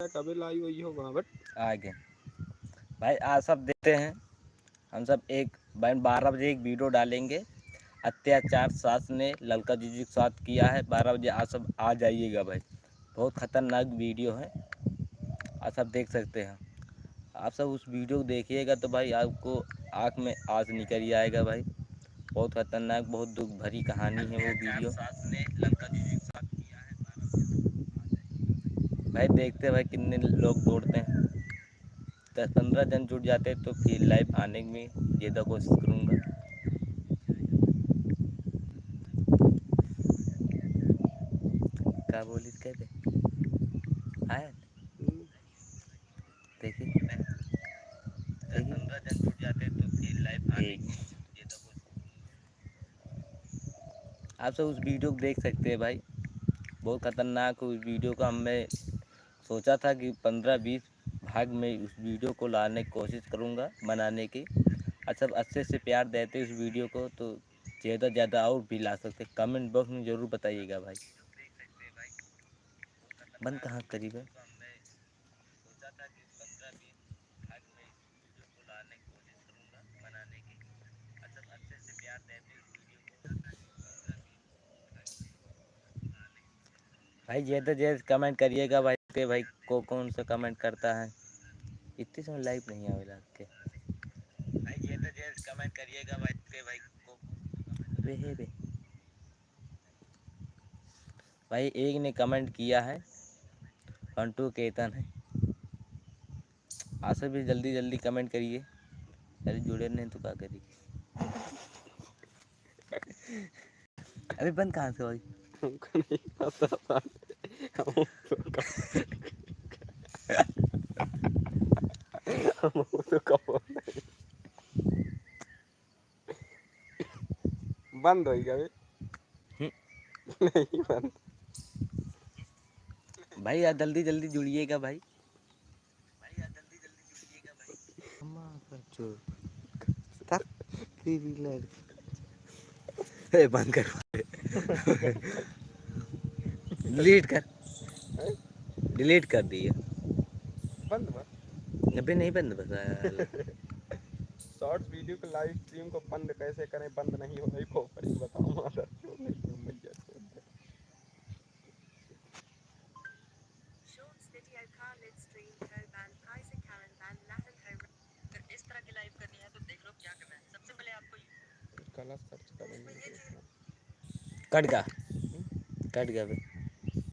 कभी लाई हुई होगा बट आगे भाई आज सब देखते हैं। हम सब एक भाई 12 बजे एक वीडियो डालेंगे। अत्याचार सास ने ललका जीजू के साथ किया है। 12 बजे आज सब आ जाइएगा भाई। बहुत खतरनाक वीडियो है, आप सब देख सकते हैं। आप सब उस वीडियो को देखिएगा तो भाई आपको आँख में आंसू निकल आएगा भाई। बहुत खतरनाक, बहुत दुख भरी कहानी है वो वीडियो। भाई देखते भाई कितने लोग दौड़ते हैं। 10-15 जन जुट जाते तो फिर लाइव आने में ज़्यादा कोशिश करूँगा। क्या बोली कहते आया देखिए 10-15 जन जुट जाते तो फिर लाइव आने में ज़्यादा कोशिश। आप सब उस वीडियो को देख सकते हैं भाई। बहुत खतरनाक उस वीडियो का मैं सोचा था कि 15-20 भाग में उस वीडियो को लाने की कोशिश करूँगा बनाने की। सब अच्छे से प्यार देते उस वीडियो को तो ज़्यादा ज़्यादा और भी ला सकते। कमेंट बॉक्स में ज़रूर बताइएगा भाई। बंद कहाँ करीब है। भाई ज़्यादा ज़्यादा कमेंट करिएगा भाई के भाई को कौन सा कमेंट करता है। इतने समय लाइव नहीं आवेला के भाई ज़्यादा ज़्यादा कमेंट करिएगा भाई के भाई को वे है वे भाई एक ने कमेंट किया है फंटू केतन है। आशा भी जल्दी जल्दी कमेंट करिए। अरे जुड़े नहीं तो क्या करिए। अरे बंद कहाँ से भाई। हमको नहीं पता था। हम तो कहो बंद हो गया नहीं बंद। भाई यार जल्दी जल्दी जुड़िएगा भाई। बंद कर डिलीट कर डिलीट कर दिया। बंद बा अबे नहीं बंद बता। शॉर्ट्स वीडियो के लाइव स्ट्रीम को बंद कैसे करें, बंद नहीं हो रही खोपड़ी बताओ माता क्यों नहीं क्यों मैया इस तरह की लाइव करनी है तो देख लो क्या करना है। सबसे पहले आपको कला सर्च करेंगे कट गया बे।